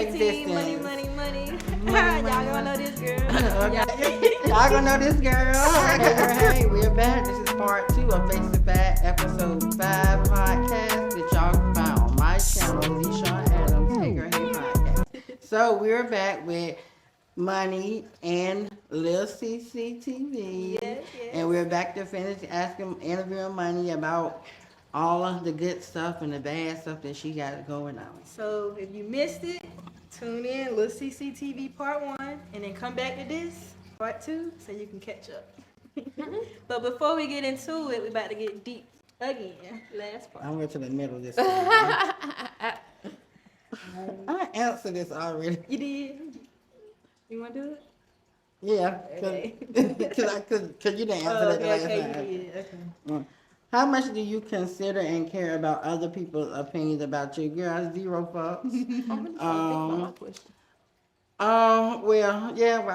existence. Money. Y'all gonna know this girl. Y'all gonna know this girl. Hey, we're back. This is part 2 of FaceTheFact, episode 5 podcast that y'all can find on my channel, Zeshawn Adams, Hey Girl Hey Podcast. So we're back with Money and Lil CCTV. Yes. And we're back to finish interviewing Money about all of the good stuff and the bad stuff that she got going on. So if you missed it, tune in, Lil CCTV part 1, and then come back to this, part 2, so you can catch up. But before we get into it, we're about to get deep again. Last part. I went to the middle this time. I answered this already. You did? You want to do it? Yeah, Okay. Cause you didn't answer that the last okay, time. you did. Okay. How much do you consider and care about other people's opinions about you? Girl, 0 fucks. I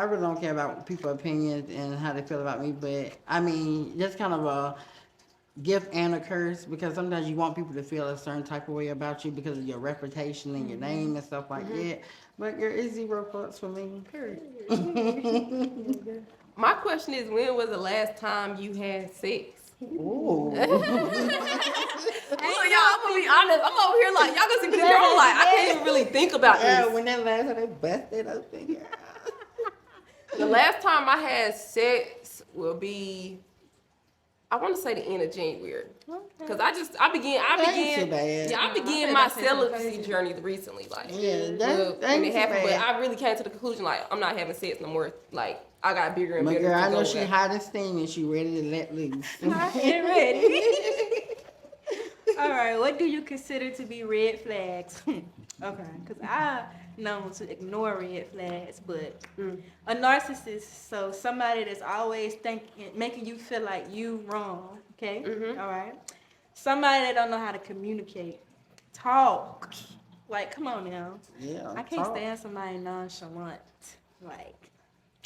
really don't care about people's opinions and how they feel about me, but I mean, just kind of a gift and a curse, because sometimes you want people to feel a certain type of way about you because of your reputation and your name and stuff like that. But girl, it's 0 fucks for me. My question is, when was the last time you had sex? Ooh. Look, y'all, I'm gonna be honest. I'm over here like, y'all gonna see this girl. I'm like, I can't even really think about this. When that last time they busted up there. The last time I had sex will be, I want to say the end of January, because I began my celibacy journey recently. Like, when it happened, but I really came to the conclusion like I'm not having sex no more. Like, I got bigger and bigger. bigger. Girl, I know she hot and steaming. She ready to let loose. Ready. All right, what do you consider to be red flags? Okay, because I known to ignore red flags, but a narcissist, so somebody that's always making you feel like you wrong, okay? All right. Somebody that don't know how to communicate, talk. Like, come on now. Yeah. I can't stand somebody nonchalant, like.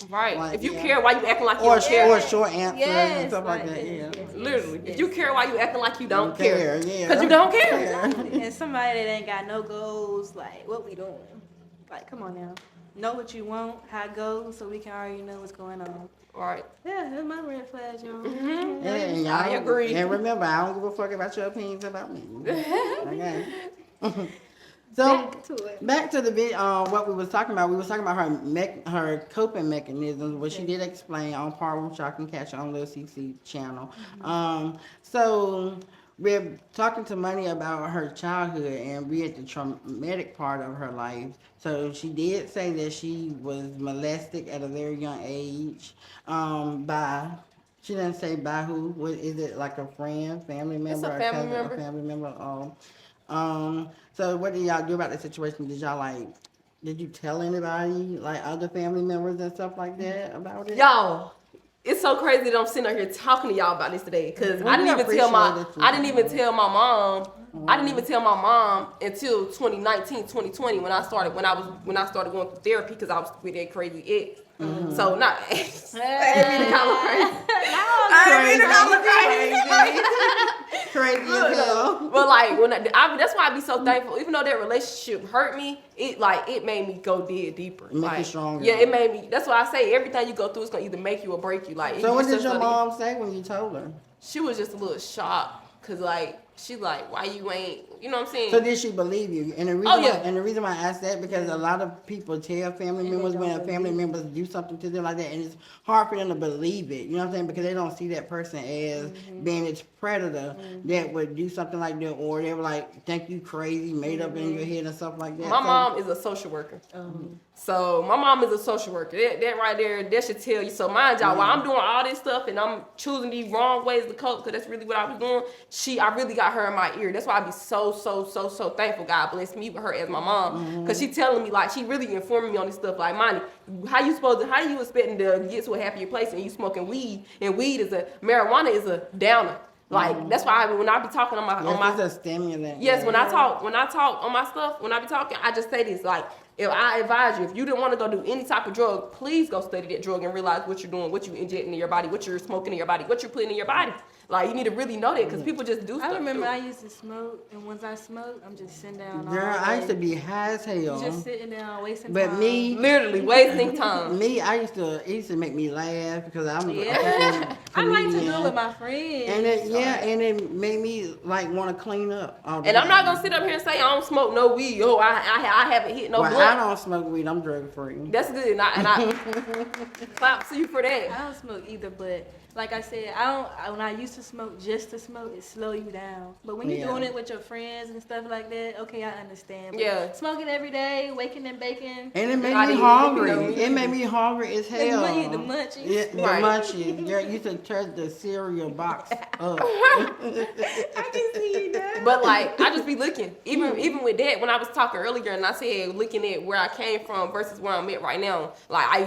Right. Like, if you care, why you acting like you don't care? Or short answers and stuff like that. Yes. Literally. If you care, why you acting like you don't care? Yeah. Because you don't care. And somebody that ain't got no goals, like, what we doing? Like, come on now. Know what you want, how it goes, so we can already know what's going on. Right. Yeah, that's my red flag, y'all. And I agree. And remember, I don't give a fuck about your opinions about me. Okay. So back to the video. What we was talking about. We was talking about her coping mechanisms, which she did explain on part 1, which y'all can catch on Lil CC channel. So we're talking to Money about her childhood and we at the traumatic part of her life. So she did say that she was molested at a very young age by. She didn't say by who. What is it, like a friend, family member, it's a family member. A family member. So what did y'all do about the situation? Did you tell anybody, like other family members and stuff like that about it? Y'all, it's so crazy that I'm sitting out here talking to y'all about this today, because I didn't even tell my mom. I didn't even tell my mom until 2019, 2020 when I started going through therapy, because I was with that crazy ex. So not I didn't mean to call her crazy. Crazy as hell. But like that's why I be so thankful. Even though that relationship hurt me, it made me go deeper. Make you stronger. Yeah, it made me. That's why I say everything you go through is gonna either make you or break you. Like, so what did your mom say when you told her? She was just a little shocked, cause like she like, why you ain't, you know what I'm saying? So did she believe you? And the reason why I asked that, because a lot of people tell family members when a family members do something to them like that, and it's hard for them to believe it. You know what I'm saying? Because they don't see that person as being this predator that would do something like that, or they were like think you crazy, made up in your head and stuff like that. My mom is a social worker. So my mom is a social worker. That right there, that should tell you. So mind y'all, while I'm doing all this stuff and I'm choosing these wrong ways to cope, because that's really what I was doing, I really got her in my ear. That's why I be so thankful God blessed me with her as my mom. Because she telling me, like, she really informing me on this stuff. Like, Monty, how you expecting to get to a happier place and you smoking weed? And marijuana is a downer. Like, that's why when I be talking on my it's a stimulant. Yes, when I talk on my stuff, when I be talking, I just say this, like, if I advise you, if you didn't want to go do any type of drug, please go study that drug and realize what you're doing, what you're injecting in your body, what you're smoking in your body, what you're putting in your body. Like, you need to really know that because people just do stuff. I remember I used to smoke, and once I smoke, I'm just sitting down all Girl, day. I used to be high as hell. Just sitting down, wasting But time. me, Literally wasting time. me, it used to make me laugh because I'm Yeah. I like to do it comedian. with my friends. And and it made me like want to clean up. All the And I'm not time. gonna sit up here and say I don't smoke no weed. Oh, I haven't hit no Well, blunt. I don't smoke weed. I'm drug free. That's good. And I clap to you for I that. don't smoke either, but like I said, when I used to smoke just to smoke, it slow you down. But when you're doing it with your friends and stuff like that, okay, I understand. But Yeah. smoking every day, waking and baking. And it made I me didn't hungry. even know. It made me hungry as hell. The munchies. Yeah, the Right. munchies. Girl, you should turn the cereal box up. I can see that. But like I just be looking. Even with that, when I was talking earlier and I said looking at where I came from versus where I'm at right now, like I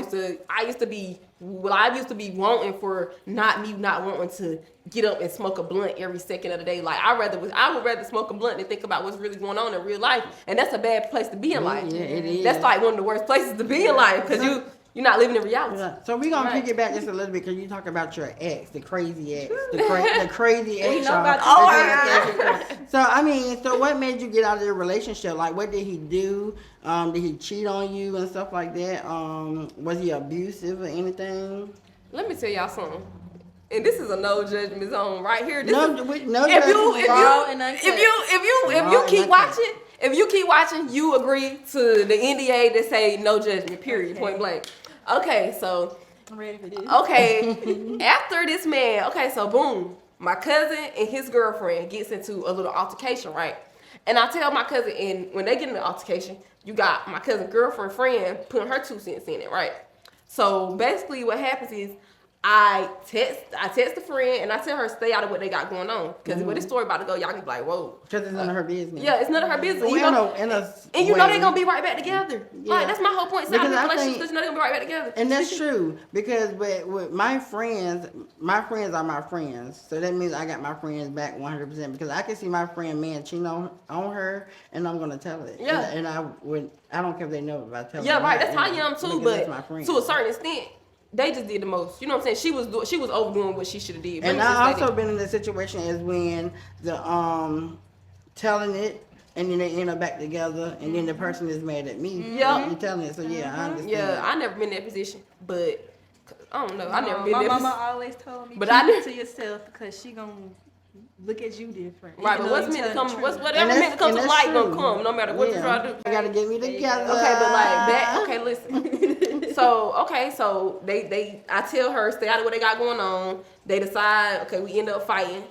used to be wanting for not wanting to get up and smoke a blunt every second of the day. Like I would rather smoke a blunt than think about what's really going on in real life. And that's a bad place to be in life. Yeah, it is. That's like one of the worst places to be in life because you're not living in reality. Yeah. So we're going to Right. pick it back just a little bit because you talk about your ex, the crazy ex, the crazy ex. know about So, I mean, so what made you get out of the relationship? Like, what did he do? Did he cheat on you and stuff like that? Was he abusive or anything? Let me tell y'all something. And this is a no judgment zone right here. This No, is, no if judgment. Raw and uncut. if you keep watching, you agree to the NDA that say no judgment, period, Okay. point blank. Okay, so I'm ready for this. okay, after this man, okay, so boom, my cousin and his girlfriend gets into a little altercation, right? And I tell my cousin, and when they get in the altercation, you got my cousin friend putting her 2 cents in it, right? So basically what happens is I text a friend and I tell her stay out of what they got going on. Because with this story about to go, y'all can be like, whoa. Because it's none of her business. Yeah, it's none of her business. Well, You know, in a and you know way. they're going to be right back together. Yeah. Like, that's my whole point. It's not Because a I relationship think- because you know they're going to be right back together. And that's true because with my friends are my friends. So that means I got my friends back 100% because I can see my friend man cheating on her and I'm gonna tell it. Yeah. And I don't care if they know if I tell Yeah, them. right. That's how I am too. Because that's my But friend. to a certain extent, they just did the most. You know what I'm saying? She was overdoing what she should have did. Let And me just I say also that. been in the situation as when the telling it and then they end up back together and then the person is mad at me. Yeah. You telling it. So yeah, I understand. Yeah, I never been in that position, but I don't know. I never been My in that mama position. always told me, But keep I it did- to yourself because she gonna look at you different. Right, even but though what's you meant to tell come, the what's truth. whatever And meant to come to that's light true. gonna come, no matter what you try to do. You gotta get me together. Okay, but like back. Okay, listen. So I tell her stay out of what they got going on. They decide. Okay, we end up fighting.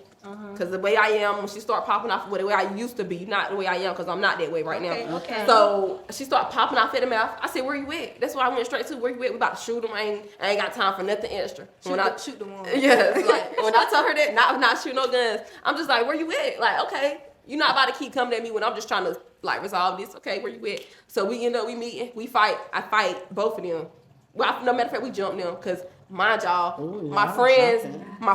Cause the way I am, when she start popping off, the way I used to be, not the way I am, cause I'm not that way right now. Okay. So she start popping off at the mouth. I said, "Where you at?" That's why I went straight to where you at. We about to shoot him. I ain't got time for nothing extra. Shoot the one. Yeah, like when I tell her that not shoot no guns, I'm just like, where you at? Like, okay, you're not about to keep coming at me when I'm just trying to like resolve this. Okay, where you at? So we meeting, we fight. I fight both of them. Well, no matter of fact, we jump them because mind y'all, Ooh, my y'all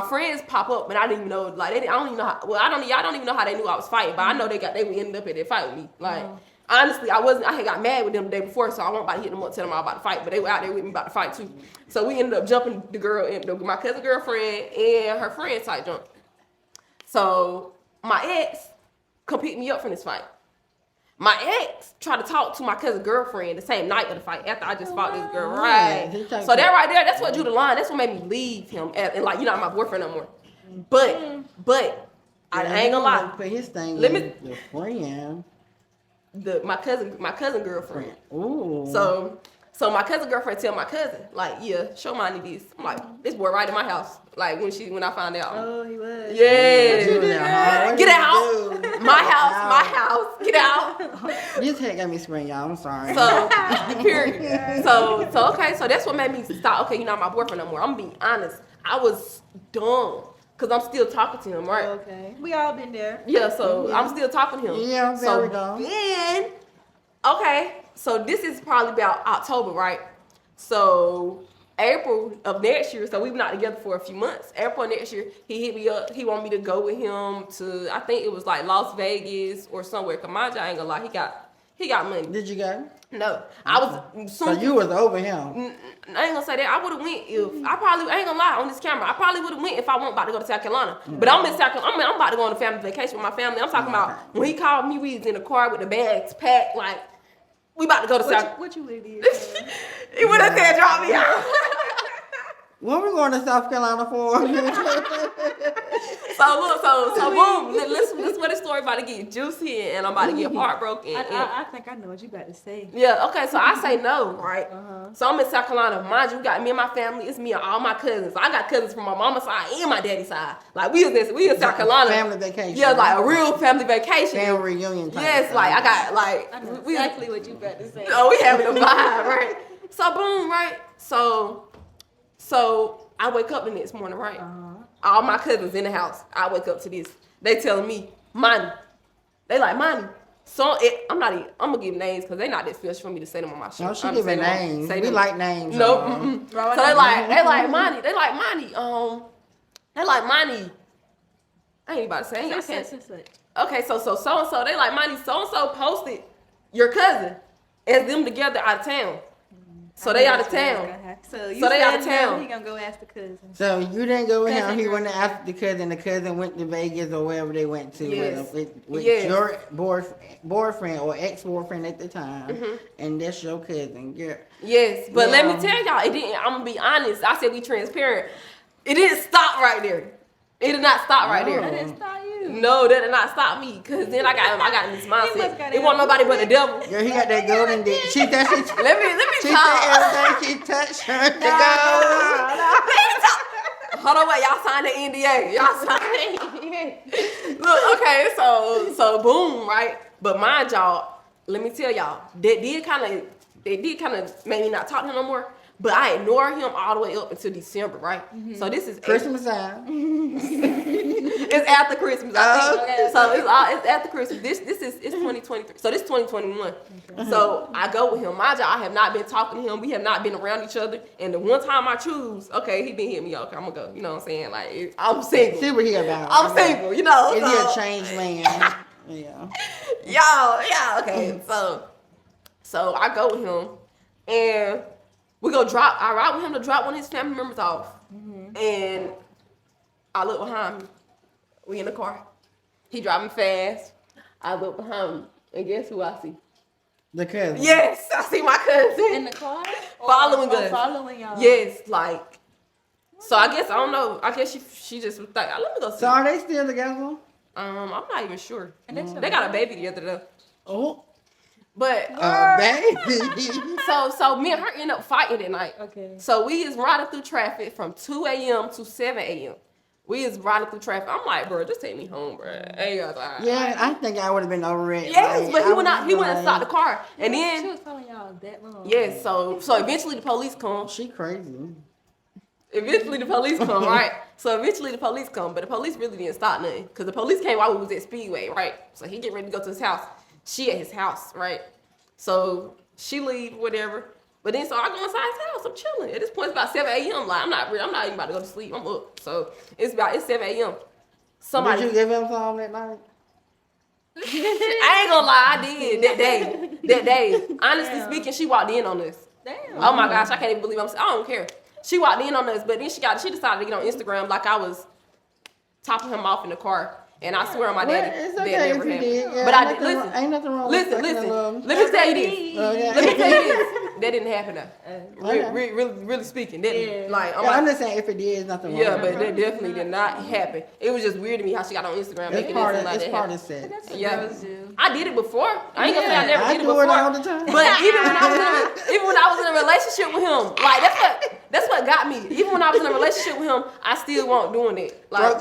friends pop up and I didn't even know. Like I don't even know how. Well, y'all don't even know how they knew I was fighting, but I know they would end up at that fight with me. Like honestly, I had got mad with them the day before, so I wasn't about to hit them up, tell them I was about to fight, but they were out there with me about to fight too. So we ended up jumping the girl, my cousin girlfriend and her friend side jump. So my ex come pick me up from this fight. My ex tried to talk to my cousin girlfriend the same night of the fight after I just fought this girl. Right. Yeah, So that right there, that's what drew the line. That's what made me leave him and like, you're not my boyfriend no more. But I ain't gonna lie. Put his thing Let in me- the friend. My cousin girlfriend. Ooh. So my cousin girlfriend tell my cousin, like, yeah, show Monty this. I'm like, this boy right in my house. Like when I found out. Oh, he was. Yeah. Get out. Get My house. Get out. This head got me screaming, y'all. I'm sorry. So, period. So okay, so that's what made me stop. Okay, you're not my boyfriend no more. I'm being honest. I was dumb because I'm still talking to him, right? Okay. We all been there. Yeah, so I'm still talking to him. Yeah, so very dumb. then, okay, so this is probably about October, right? So April of next year, so we've been not together for a few months. April of next year, he hit me up. He wanted me to go with him to, I think it was like Las Vegas or somewhere. Cause mind you, I ain't gonna lie, He got money. Did you go? No, I was. So you was over him. I ain't gonna say that. I would have went if I ain't gonna lie on this camera. I probably would have went if I wasn't about to go to South Carolina. But I'm in South Carolina. I'm about to go on a family vacation with my family. I'm talking about when he called me. We was in the car with the bags packed. Like we about to go to South. What you would do? He would have said drop me out. What we going to South Carolina for? So look, so boom. Listen where the story about to get juicy and I'm about to get heartbroken. I think I know what you about to say. Yeah, okay, so I say no, right? So I'm in South Carolina. Mind you, got me and my family. It's me and all my cousins. I got cousins from my mama's side and my daddy's side. Like we in South Carolina. Family vacation. Yeah, like a real family vacation. Family reunion time. Yes, like I got like I know exactly what you about to say. Oh, we having a vibe, right? So boom, right? So I wake up the next morning, right? All my cousins in the house. I wake up to this. They telling me, money. They like money. So I'm gonna give names because they not that special for me to say them on my show. No, she giving names. We like names. Nope. So they like money. They like money. They like money. I ain't about to say. Okay, so they like money. So and so posted your cousin as them together out of town. So they out of town. So they out of town. He gonna go ask the cousin. So you didn't go with him. He went to ask the cousin. The cousin went to Vegas or wherever they went to with your boyfriend or ex-boyfriend at the time, and that's your cousin. Yes, but let me tell y'all, it didn't. I'm gonna be honest. I said we transparent. It didn't stop right there. It did not stop right there. That didn't stop you. No, that did not stop me. Cause then I got in this mindset. It wasn't nobody but the devil. Girl, he got that golden dick. She thought she. Let me She talk. said everything she touched her to go. Hold on, wait, y'all signed the NDA. Y'all signed the NDA. Look, okay, so boom, right? But mind y'all, let me tell y'all, they did kind of make me not talk to him no more. But I ignored him all the way up until December, right? So this is Christmas time. It's after Christmas, I think. Okay. So it's after Christmas. It's 2023. So this is 2021. Okay. So I go with him. Mind y'all, I have not been talking to him. We have not been around each other. And the one time I choose, okay, he been hitting me. Okay, I'm gonna go. You know what I'm saying? Like I'm single. See what he about. I'm single. You know. Is he a changed man? Yeah. Yeah. Okay. So I go with him, and I ride with him to drop one of his family members off. And I look behind me. We in the car. He driving fast. I look behind me. And guess who I see? The cousin. Yes, I see my cousin. In the car? Following us. Following y'all. Yes, like. So I guess, I don't know. I guess she just was like, let me go see. So are they still together? I'm not even sure. They got a baby together though. Oh. But baby. so me and her end up fighting that night. Okay. So we is riding through traffic from 2 a.m. to 7 a.m. We is riding through traffic. I'm like, bro, just take me home, bro. Yeah, I think I would have been over it. Yes, like, but he wouldn't stop the car. And then she was following y'all that long. yes, so eventually the police come. She crazy. Eventually the police come, right? So eventually the police come, but the police really didn't stop nothing. Because the police came while we was at Speedway, right? So he get ready to go to his house. She at his house, right? So she leave, whatever. But then so I go inside his house. I'm chilling. At this point, it's about 7 a.m. Like I'm not even about to go to sleep. I'm up. So it's 7 a.m. Did you give him some that night? I ain't gonna lie, I did that day. Honestly speaking, she walked in on us. Damn. Oh my gosh, I can't even believe I don't care. She walked in on us, but then she decided to get on Instagram like I was topping him off in the car. And I swear on my daddy, it's that okay never if you happened. did. Yeah, But I did. Listen, ain't nothing wrong listen. with Let me tell you this. Okay. Let me tell you this. That didn't happen though. Really speaking, that didn't. Like, I'm just saying if it did, it's nothing wrong. yeah, but that definitely did not happen. It was just weird to me how she got on Instagram making part it of, like it's that. part of sex. That's what Yeah. girls do. I did it before. I ain't gonna say I never I did it do before. it all the time. But even when I was in a relationship with him, like that's what got me. Even when I was in a relationship with him, I still wasn't doing it. Like,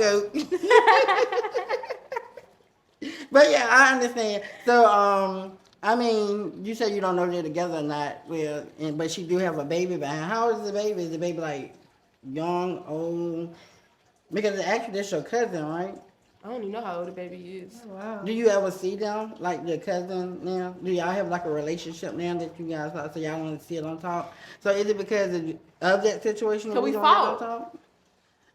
But yeah, I understand. So, I mean, you said you don't know if they're together or not. Well, but she do have a baby behind. How old is the baby? Is the baby like young, old? Because actually, that's your cousin, right? I don't even know how old the baby is. Oh, wow. Do you ever see them, like your cousin now? Do y'all have like a relationship now that you guys talk, so y'all want to sit on talk? So is it because of that situation? So we don't fought. talk?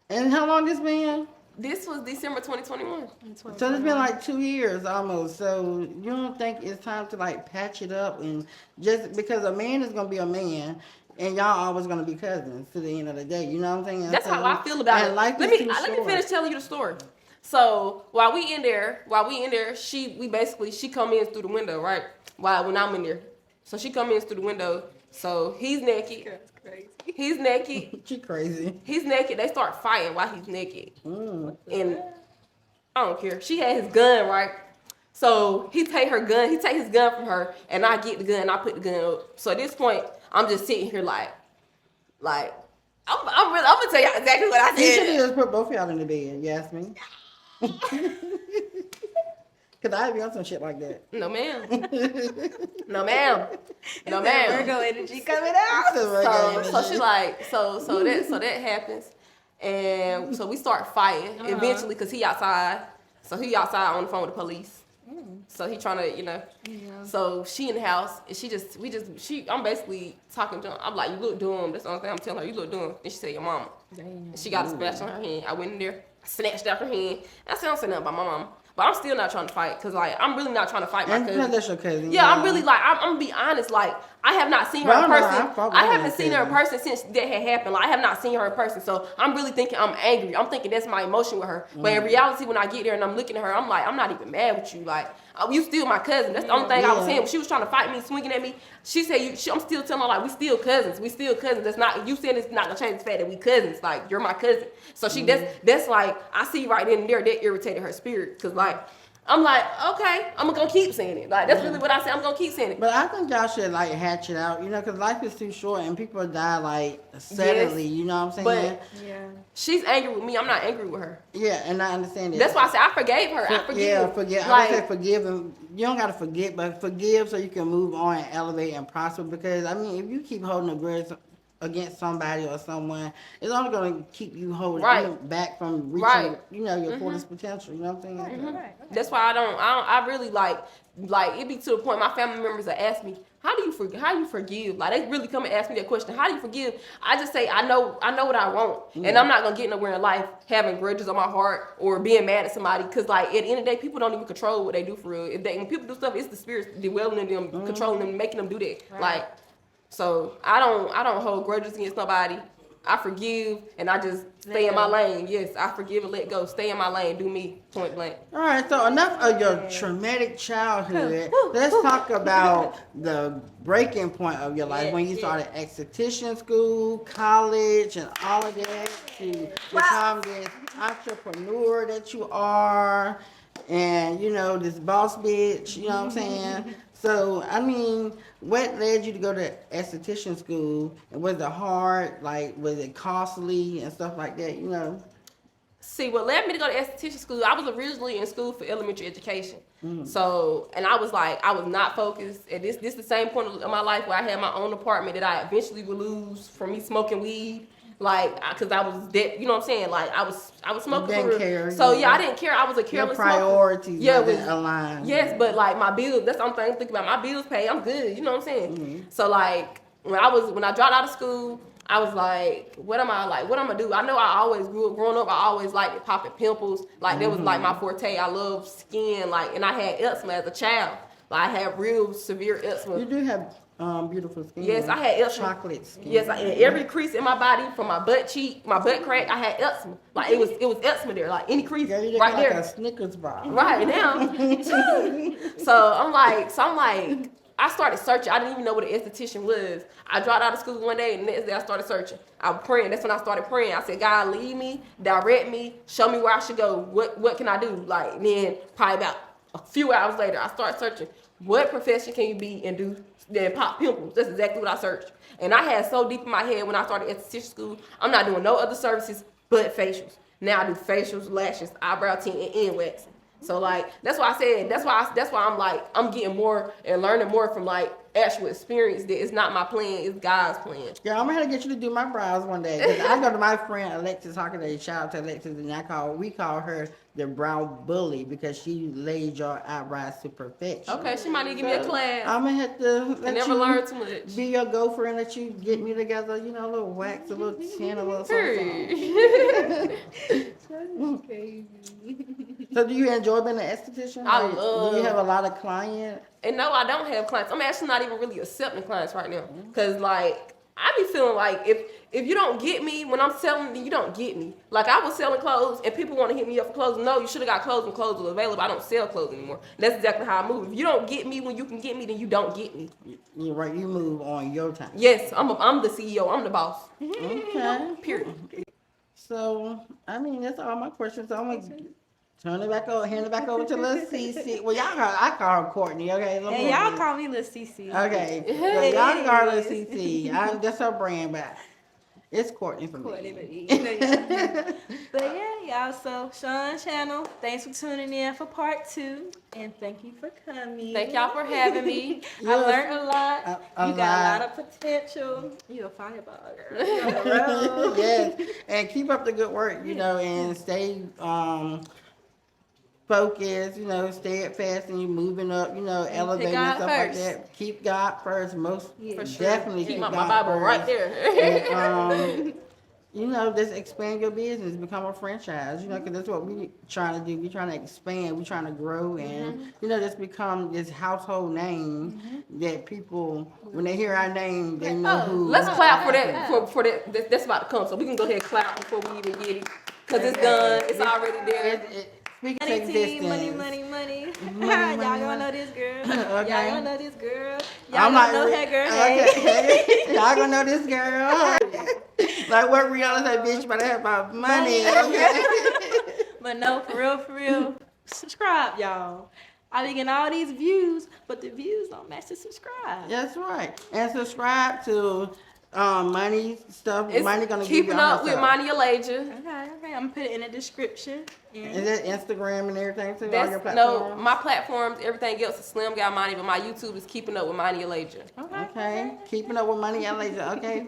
And how long this been? This was December 2021. So it's been like 2 years almost. So you don't think it's time to like patch it up and just because a man is gonna be a man and y'all always gonna be cousins to the end of the day. You know what I'm saying? That's so, how I feel about it. Life Let is me too short. finish telling you the story. So while we in there, she come in through the window, right? When I'm in there, so she come in through the window. So he's naked. That's crazy. He's naked. She crazy. He's naked. They start fighting while he's naked. And I don't care. She had his gun, right? So he take his gun from her, and I get the gun and I put the gun up. So at this point, I'm just sitting here like I'm gonna tell y'all exactly what I You should said. just put both of y'all in the bed. You ask me. Cause I'd be on some shit like that. No ma'am. No ma'am. No ma'am. Virgo energy coming out. So that happens, and so we start fighting eventually because he outside. So he outside on the phone with the police. So he trying to, Yeah. So she in the house and I'm basically talking to him. I'm like, you look dumb. That's the only thing I'm telling her. You look dumb. And she said, your mama. Damn. And she got a splash on her hand. I went in there, snatched out her hand. I said, I don't say nothing about my mama. But I'm still not trying to fight because, like, I'm really not trying to fight my And cousin. that's your cousin. Yeah, I'm really like, I'm gonna be honest. Like, I have not seen her in person. I haven't seen her in person since that had happened. Like, I have not seen her in person. So I'm really thinking I'm angry. I'm thinking that's my emotion with her. But in reality, when I get there and I'm looking at her, I'm like, I'm not even mad with you. Like, you still my cousin. That's the only thing I was saying. When she was trying to fight me, swinging at me, she said, I'm still telling her, like, we still cousins. We still cousins. That's not, you said it's not gonna change the fact that we cousins. Like, you're my cousin. So that's like, I see right then and there that irritated her spirit. Cause like, I'm like, okay, I'm gonna keep saying it. Like, that's really what I say. I'm gonna keep saying it. But I think y'all should like hatch it out, because life is too short and people die like suddenly. You know what I'm saying? But Yeah. she's angry with me. I'm not angry with her. Yeah, and I understand that. That's why I said I forgave her. I forgive. Yeah, forgive. Like, I would say forgive and you don't gotta forget, but forgive so you can move on and elevate and prosper. Because I mean, if you keep holding a grudge against somebody or someone, it's only gonna keep you holding you back from reaching, your fullest potential. You know what I'm saying? Right. that's why I really like it be to the point my family members that ask me, how do you forgive? Like, they really come and ask me that question. How do you forgive? I just say, I know what I want. And I'm not gonna get nowhere in life having grudges on my heart or being mad at somebody. Cause like, at the end of the day, people don't even control what they do for real. When people do stuff, it's the spirits dwelling in them, controlling them, making them do that. Right. Like, so I don't hold grudges against nobody. I forgive and I just stay in my lane. Yes, I forgive and let go. Stay in my lane. Do me, point blank. All right, so enough of your traumatic childhood. Let's talk about the breaking point of your life when you started esthetician school, college, and all of that to become this entrepreneur that you are, and this boss bitch. You know what I'm saying? So, I mean, what led you to go to esthetician school? And was it hard? Like, was it costly and stuff like that, See, what led me to go to esthetician school, I was originally in school for elementary education. So, and I was not focused. And this the same point of my life where I had my own apartment that I eventually would lose from me smoking weed. Like, cause I was dead, you know what I'm saying? Like, I was smoking for real. Care, so I didn't care. I was a careless your priorities smoker. wasn't aligned. Yes, but like my bills, that's the only thing I'm thinking about. My bills paid, I'm good. You know what I'm saying? So like, when I dropped out of school, I was like, what am I gonna do? I know I always growing up, I always liked popping pimples. Like, that was like my forte. I love skin, like, and I had eczema as a child. Like, I had real severe eczema. You do have beautiful skin. Yes, I had eczema. Chocolate skin. Yes, in every crease in my body, from my butt cheek, my butt crack, I had eczema. Like, it was eczema there, like any crease Girl, you right like there. a Snickers bar. Right now. So I'm like, I started searching. I didn't even know what an esthetician was. I dropped out of school one day, and the next day I started searching. I was praying. That's when I started praying. I said, God, lead me, direct me, show me where I should go. What can I do? Like, then probably about a few hours later, I started searching. What profession can you be and do then pop pimples? That's exactly what I searched. And I had so deep in my head when I started esthetician school, I'm not doing no other services but facials. Now I do facials, lashes, eyebrow tint, and end waxing. So like, that's why I said, that's why I'm like, I'm getting more and learning more from like actual experience that it's not my plan, it's God's plan. Yeah, I'm gonna have to get you to do my brows one day. 'Cause I go to my friend Alexis Hockaday. Shout out to Alexis, and we call her the brow bully because she lays your eyebrows to perfection. Okay, she might need to give me a class. I'm gonna have to I let never you learned too much. be your gopher and let you get me together. You know, a little wax, a little chin, a little something. Crazy. So, do you enjoy being an esthetician? I Like, love- Do you have a lot of clients? And no, I don't have clients. I'm actually not even really accepting clients right now. Cause like I be feeling like if you don't get me when I'm selling, then you don't get me. Like I was selling clothes and people want to hit me up for clothes. No, you should have got clothes when clothes were available. I don't sell clothes anymore. That's exactly how I move. If you don't get me when you can get me, then you don't get me. You're right. You move on your time. Yes, I'm the CEO. I'm the boss. Okay. Period. So, I mean, that's all my questions. So I'm gonna hand it back over to Lil CC. Well, I call her Courtney. Okay. And y'all call me Lil CC. Okay. So y'all call her CC. That's her brand, but it's Courtney for Courtney, me. baby. But yeah, y'all. So Sean's channel. Thanks for tuning in for part 2, and thank you for coming. Thank y'all for having me. I learned a lot. A You got lot. a lot of potential. You a fireball, girl. Yes, and keep up the good work, and stay focused, steadfast, and you moving up, elevating and God stuff first. like that. Keep God first, most Yeah. For definitely. Keep Keep my God Bible first. right there. And, just expand your business, become a franchise, because that's what we trying to do. We trying to expand, we trying to grow, and just become this household name that people, when they hear our name, they know who. Let's clap for that. For that. That's about to come. So we can go ahead and clap before we even get it, cause it's done. It's already there. Speak to Money existence. team, money. Money, Y'all gonna know this girl. Okay. Y'all gonna know this girl. Y'all I'm gonna like, know that girl. okay. Y'all gonna know this girl. Like what Rihanna said, bitch, you better have my money. Okay. But no, for real. Subscribe, y'all. I be getting all these views, but the views don't match the subscribe. That's right. And subscribe to Money stuff. It's Money gonna give you keeping all up her with stuff. Money Elijah. Okay. I'm gonna put it in the description. Is that Instagram and everything too? All your That's platforms? my platforms. Everything else is Slim Guy Money, but my YouTube is Keeping Up with Money Elijah. Okay. Keeping up with Money and Laser. Okay.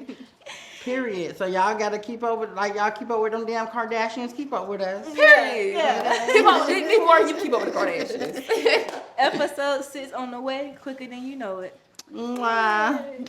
Period. So y'all gotta keep up with, like y'all keep up with them damn Kardashians. Keep up with us. Period. Yeah. Keep up. Need more you keep up with the Kardashians. Episode 6 on the way, quicker than you know it. Mwah.